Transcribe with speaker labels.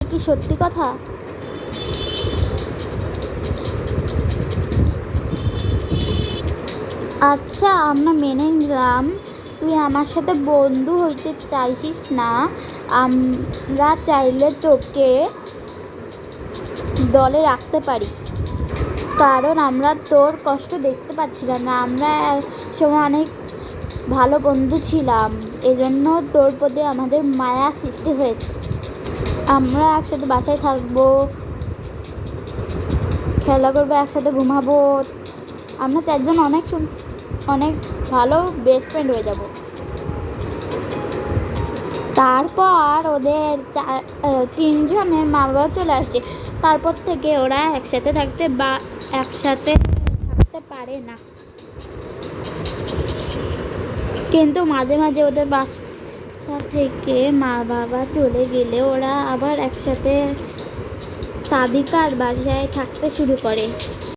Speaker 1: কি সত্যি কথা? আচ্ছা, আমরা মেনে নিলাম তুই আমার সাথে বন্ধু হইতে চাইছিস না। আমরা চাইলে তোকে দলে রাখতে পারি, কারণ আমরা তোর কষ্ট দেখতে পাচ্ছিলাম না। আমরা একসময় অনেক ভালো বন্ধু ছিলাম, এজন্য তোর প্রতি আমাদের মায়া সৃষ্টি হয়েছে। আমরা একসাথে বাসায় থাকবো, খেলা করবো, একসাথে ঘুমাবো। আমরা চারজন অনেক ভালো বেস্ট ফ্রেন্ড হয়ে যাব। তারপর ওদের তিনজনের মা বাবা চলে আসছে। তারপর থেকে ওরা একসাথে থাকতে পারে না। কিন্তু মাঝে মাঝে ওদের বাসা থেকে মা বাবা চলে গেলে ওরা আবার একসাথে সাদিকার বাসায় থাকতে শুরু করে।